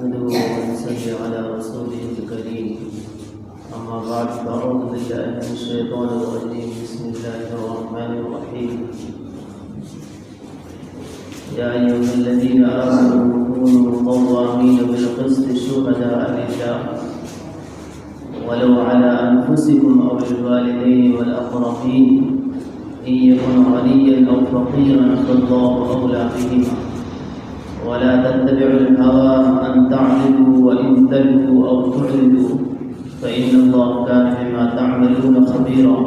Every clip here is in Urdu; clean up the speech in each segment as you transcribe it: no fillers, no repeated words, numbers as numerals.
نحمده ونصلي على رسوله الكريم أما بعد فأعوذ بالله من الشيطان الرجيم بسم الله الرحمن الرحيم يا أيها الذين آمنوا كونوا قوامين بالقسط شهداء لله ولو على أنفسكم أو الوالدين والأقربين إن يكن غنيا أو فقيرا فالله أولى بهما ولا تتبعوا الهوى أن تعدلوا وإن تلووا أو تعرضوا فإن الله كان بما تعملون خبيرا.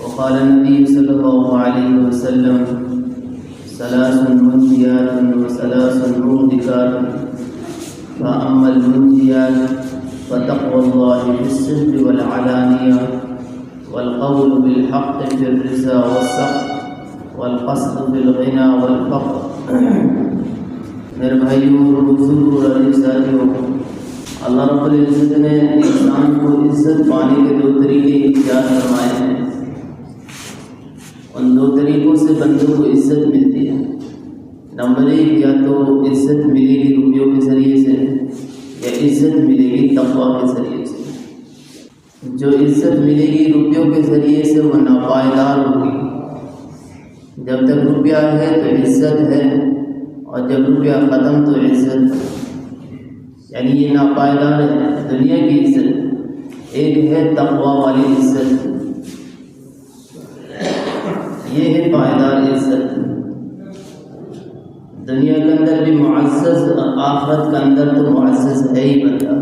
وقال النبي صلى الله عليه وسلم ثلاث منجيات وثلاث مهلكات فأما المنجيات فتقوى الله في السر والعلانية والقول بالحق في الرزا والسخط والقصد في الغنى والفقر. میرے بھائیوں اور بزرگوں اور ساتھیوں، اللہ رب العزت نے انسان کو عزت پانے کے دو طریقے اختیار فرمائے ہیں. ان دو طریقوں سے بندوں کو عزت ملتی ہے. نمبر ایک، یا تو عزت ملے گی روپیوں کے ذریعے سے یا عزت ملے گی تقویٰ کے ذریعے سے. جو عزت ملے گی روپیوں کے ذریعے سے وہ ناپائیدار ہوگی. جب تک روپیہ ہے تو عزت ہے اور جب روپیہ ختم تو عزت، یعنی یہ ناپائیدار ہے. دنیا کی عزت ایک ہے تقویٰ والی عزت، یہ ہے پائیدار عزت. دنیا کے اندر بھی معزز اور آخرت کے اندر تو معزز ہے ہی بندہ.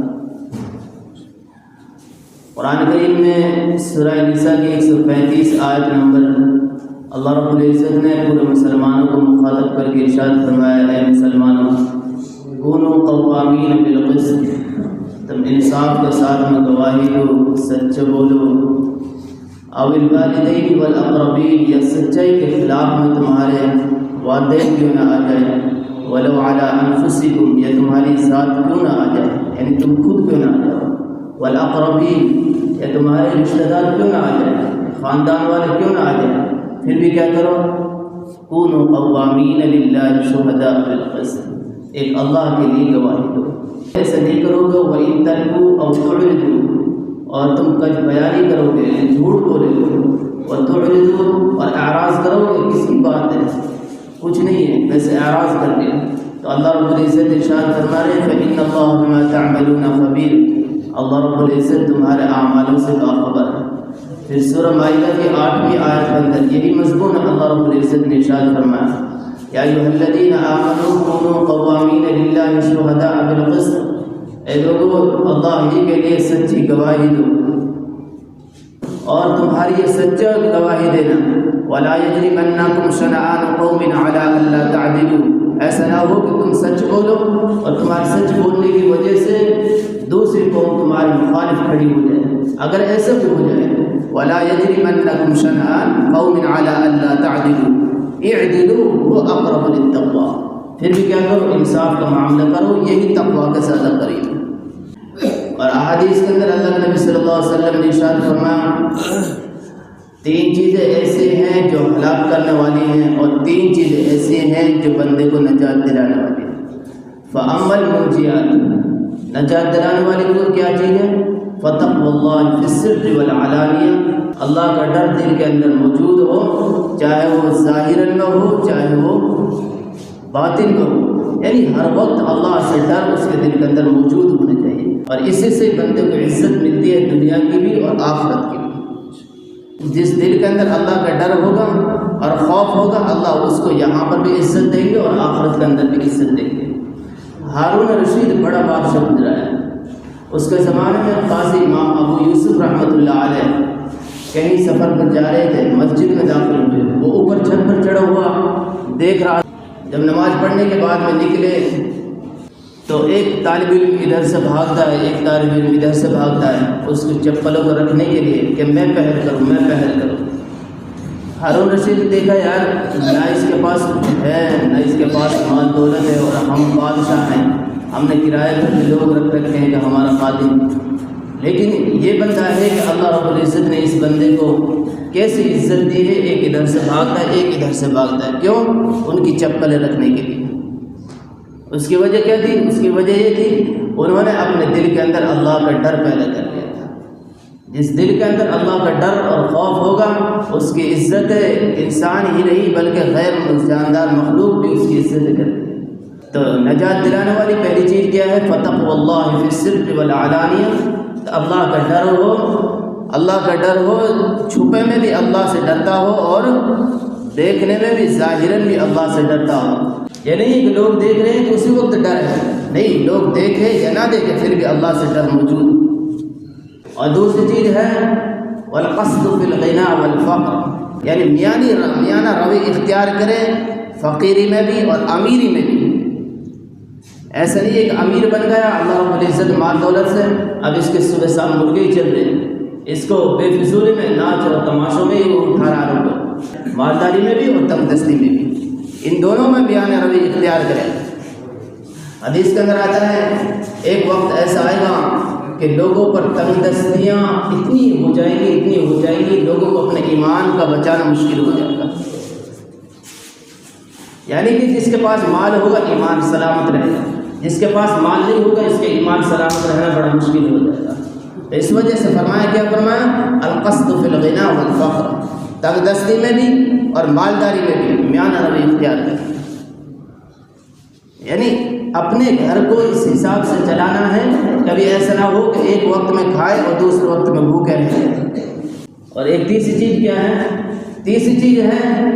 قرآن کریم میں سورہ نساء کی 135 آیت نمبر اللہ رب العزت نے پورے مسلمانوں کو مخاطب کر کے ارشاد فرمایا، اے مسلمانوں کونوا قوامین بالقسط، تم انصاف کے ساتھ میں گواہی دو، سچ بولو. او الوالدین والاقربین، یا سچائی کے خلاف میں تمہارے والدین کیوں نہ آ جائے. ولو علی انفسکم، یا تمہاری ذات کیوں نہ آ جائے، یعنی تم خود کیوں نہ آ جاؤ. والاقربین، یا تمہارے رشتہ دار کیوں نہ آ جائے، خاندان والے کیوں نہ آ جائے، پھر بھی کیا کرو. کونوا قوامین للہ شہداء بالقسط، ایک اللہ کے لیے گواہی دو. ایسا نہیں کرو گے وَإِن تَلْوُوا أَوْ تُعْرِضُوا، اور تم کج بیانی کرو گے، جھوٹ بولے گے. وَتُعْرِضُوا، اور اعراض کرو گے، کس کی بات ہے، کچھ نہیں ہے، ویسے اعراض کر کے. تو اللہ رب العزت ارشاد فرما رہے ہیں فَإِنَّ اللَّهَ بِمَا تَعْمَلُونَ خَبِيرٌ، اللہ رب العزت تمہارے اعمالوں سے باخبر ہے. پھر سورہ مائدہ کی 8ویں آیت کے اندر یہی مضمون اللہ رب العزت نے ارشاد فرمایا، یا ایھا الذین آمنوا کونوا قوامین للہ شہداء بالقسط، اے لوگو اللہ ہی کے لیے سچی گواہی دو اور تمہاری یہ سچا گواہی دینا. ولا یجرمنکم شنآن قوم علی الا تعدلوا، ایسا نہ ہو کہ تم سچ بولو اور تمہارے سچ بولنے کی وجہ سے دوسری قوم تمہاری مخالف کھڑی ہو جائے. اگر ایسا بھی ہو جائے، ولا یجرمنکم شنآن قوم علی الا تعدلوا اعدلوا هو اقرب للتقوی، پھر بھی کیا کرو، انصاف کا معاملہ کرو، یہی تقوی کا زیادہ قریب ہے. اور احادیث کے اندر اللہ کے نبی صلی اللہ علیہ وسلم نے ارشاد فرمایا 3 چیزیں ایسے ہیں جو ہلاک کرنے والی ہیں اور 3 چیزیں ایسی ہیں جو بندے کو نجات دلانے والی ہیں. فَأَمَّا الْمُنْجِيَاتُ، نجات دلانے والی کو کیا چیز ہے؟ فَتَقْوَى اللَّهِ فِي السِّرِّ وَالْعَلَانِيَةِ، اللہ کا ڈر دل کے اندر موجود ہو، چاہے وہ ظاہراً میں ہو چاہے وہ باطن میں ہو، یعنی ہر وقت اللہ سے ڈر اس کے دل کے اندر موجود ہونا چاہیے. اور اسی سے بندے کو عزت ملتی ہے دنیا کی بھی اور آخرت کی بھی. جس دل کے اندر اللہ کا ڈر ہوگا اور خوف ہوگا، اللہ اس کو یہاں پر بھی عزت دیں گے اور آخرت کے اندر بھی عزت دیں گے. ہارون رشید بڑا بادشاہ گزرا ہے. اس کے زمانے میں قاضی امام ابو یوسف رحمۃ اللہ علیہ کہیں سفر پر جا رہے تھے، مسجد میں داخل ہوئے. وہ اوپر چھت پر چڑھا ہوا دیکھ رہا. جب نماز پڑھنے کے بعد میں نکلے تو ایک طالب علم ادھر سے بھاگتا ہے، ایک طالب علم ادھر سے بھاگتا ہے اس کو چپلوں کو رکھنے کے لیے کہ میں پہل کروں میں پہل کروں. ہارون رشید نے دیکھا یار نہ اس کے پاس کچھ ہے نہ اس کے پاس مال دولت ہے اور ہم بادشاہ ہیں، ہم نے کرائے پر بھی لوگ رکھ رکھے ہیں کہ ہمارا خادم، لیکن یہ بندہ ہے کہ اللہ رب العزت نے اس بندے کو کیسی عزت دی ہے، ایک ادھر سے بھاگتا ہے ایک ادھر سے بھاگتا ہے، کیوں؟ ان کی چپلیں رکھنے کے لیے۔ اس کی وجہ کیا تھی؟ اس کی وجہ یہ تھی انہوں نے اپنے دل کے اندر اللہ کا ڈر پیدا کر لیا تھا۔ جس دل کے اندر اللہ کا ڈر اور خوف ہوگا اس کی عزت انسان ہی نہیں بلکہ غیر جاندار مخلوق بھی اس کی عزت کرتے ہیں۔ تو نجات دلانے والی پہلی چیز کیا ہے؟ فتقوى اللہ فی السر والعلانیہ، اللہ کا ڈر ہو، اللہ کا ڈر ہو، چھپے میں بھی اللہ سے ڈرتا ہو اور دیکھنے میں بھی ظاہراً بھی اللہ سے ڈرتا ہو۔ یہ نہیں کہ لوگ دیکھ رہے ہیں تو اسی وقت ڈر ہے، نہیں، لوگ دیکھے یا نہ دیکھے پھر بھی اللہ سے ڈر موجود۔ اور دوسری چیز ہے والقصد فی الغنى والفقر، یعنی میانہ روی اختیار کرے فقیری میں بھی اور امیری میں بھی۔ ایسا نہیں ہے کہ امیر بن گیا اللہ رب العزت مال دولت سے، اب اس کے صبح شام مرغے ہی چل رہے ہیں، اس کو بے فضولی میں ناچ اور تماشوں میں ہی وہ اٹھا رہا ہے، مالداری میں بھی اور تنگ دستی میں بھی، ان دونوں میں بیان روی اختیار کریں۔ حدیث کے اندر آتا ہے ایک وقت ایسا آئے گا کہ لوگوں پر تنگ دستیاں اتنی ہو جائیں گی لوگوں کو اپنے ایمان کا بچانا مشکل ہو جائے گا۔ یعنی کہ جس کے پاس مال ہوگا ایمان سلامت رہے گا، جس کے پاس مال نہیں ہوگا اس کے ایمان سلامت رہنا بڑا مشکل ہو جائے گا۔ تو اس وجہ سے فرمایا، کیا فرمایا؟ القصد فی الغنى والفقر، تنگ دستی میں بھی اور مالداری میں بھی میانہ روی اختیار کریں، یعنی اپنے گھر کو اس حساب سے چلانا ہے، کبھی ایسا نہ ہو کہ ایک وقت میں کھائے اور دوسرے وقت میں بھوکے رہیں۔ اور ایک تیسری چیز کیا ہے؟ تیسری چیز ہے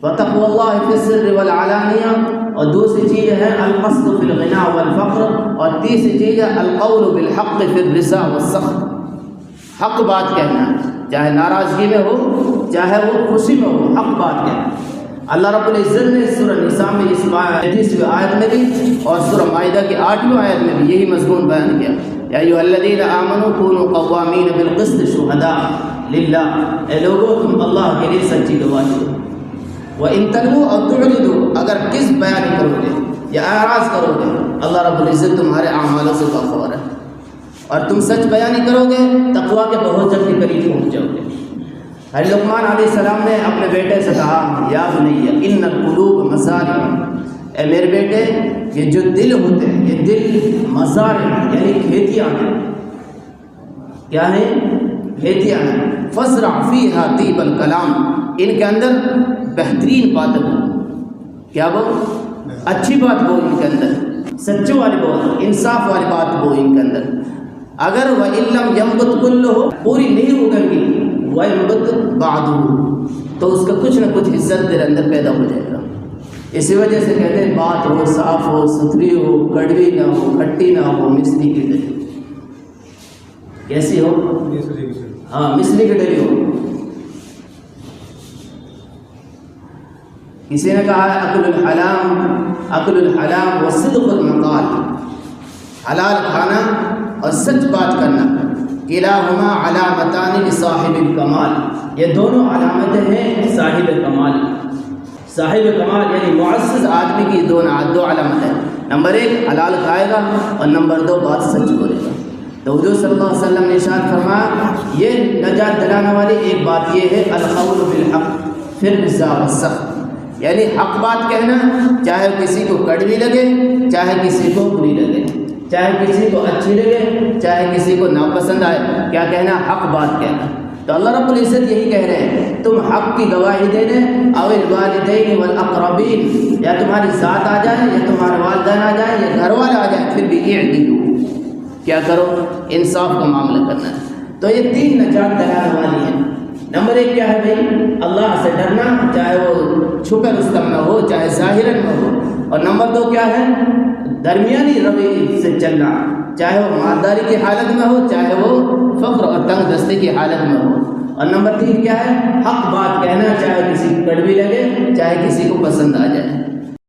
فتقوى اللہ فی السر والعلانیہ، اور دوسری چیز ہے القصد فی الغنى والفقر، اور تیسری چیز ہے القول بالحق فی الرثا والسخط، حق بات کہنا، چاہے ناراضگی میں ہو چاہے وہ خوشی میں ہو، حق بات کہنا۔ اللہ رب العزت نے سورہ نساء میں اس 35ویں آیت میں بھی اور سورہ مائدہ کی 8ویں آیت میں بھی یہی مضمون بیان کیا، یا ایھا الذین آمنوا کونوا قوامین بالقسط شہداء للہ، اے لوگو تم اللہ کے لیے سچی گواہی دو، وَإِن تَلْوُوا أَوْ تُعْرِضُوا، اگر کس بیان کرو گے یا اعراض کرو گے اللہ رب العزت تمہارے اعمالوں سے باخبر ہے، اور تم سچ بیانی کرو گے تقویٰ کے بہت جلد کے قریب پہنچ جاؤ گے۔ حضرت لقمان علیہ السلام نے اپنے بیٹے سے کہا، یا بنی ان القلوب مصارع، اے میرے بیٹے یہ جو دل ہوتے ہیں یہ دل مصارع یعنی کھیتیاں ہیں، کیا ہیں؟ کھیتیاں ہیں، فزرع فیہا طیب الکلام، ان کے اندر بہترین باتیں بول، کیا بول؟ اچھی بات بول، ان کے اندر سچوں والی بات، انصاف والی بات بول ان کے اندر۔ اگر وَإِن لَّمْ يَنبُتْ كُلُّهُ، پوری نہیں اگیں گی، وَيَنبُتْ بَعْضُهُ، تو اس کا کچھ نہ کچھ حصہ تیرے اندر پیدا ہو جائے گا۔ اسی وجہ سے کہتے ہیں بات ہو، صاف ہو، ستھری ہو، کڑوی نہ ہو، کھٹی نہ ہو، مصری کی ڈلی، کیسی ہو؟ ہاں، مصری کی ڈلی ہو۔ کسی نے کہا ہے اکل الحلام وصدق المقال، حلال کھانا اور سچ بات کرنا، کلاہما علامتان لصاحب الکمال، یہ دونوں علامتیں ہیں صاحب کمال۔ صاحب کمال یعنی معزز آدمی کی دو علامتیں، نمبر 1 حلال کھائے گا اور نمبر 2 بات سچ بولے گا۔ تو حضور صلی اللہ علیہ وسلم نے ارشاد فرمایا یہ نجات دلانے والی ایک بات یہ ہے القول بالحق فی الرضا والسخط، یعنی حق بات کہنا، چاہے کسی کو کڑوی لگے چاہے کسی کو بری لگے، چاہے کسی کو اچھی لگے چاہے کسی کو ناپسند آئے، کیا کہنا؟ حق بات کہنا۔ تو اللہ رب العزت یہی کہہ رہے ہیں تم حق کی گواہی دینے، او الوالدین والاقربین، یا تمہاری ذات آ جائے یا تمہارے والدین آ جائیں یا گھر والے آ جائیں، پھر بھی اعدلوا، کیا کرو؟ انصاف کا معاملہ کرنا ہے۔ تو یہ 3 نجات دلانے والی ہیں۔ نمبر 1 کیا ہے بھائی؟ اللہ سے ڈرنا، چاہے وہ چھپے رستم میں ہو چاہے ظاہراً میں ہو، اور نمبر 2 کیا ہے؟ درمیانی روی سے چلنا، چاہے وہ مالداری کی حالت میں ہو چاہے وہ فقر اور تنگ دستی کی حالت میں ہو، اور نمبر 3 کیا ہے؟ حق بات کہنا، چاہے کسی کو کڑوی لگے چاہے کسی کو پسند آ جائے۔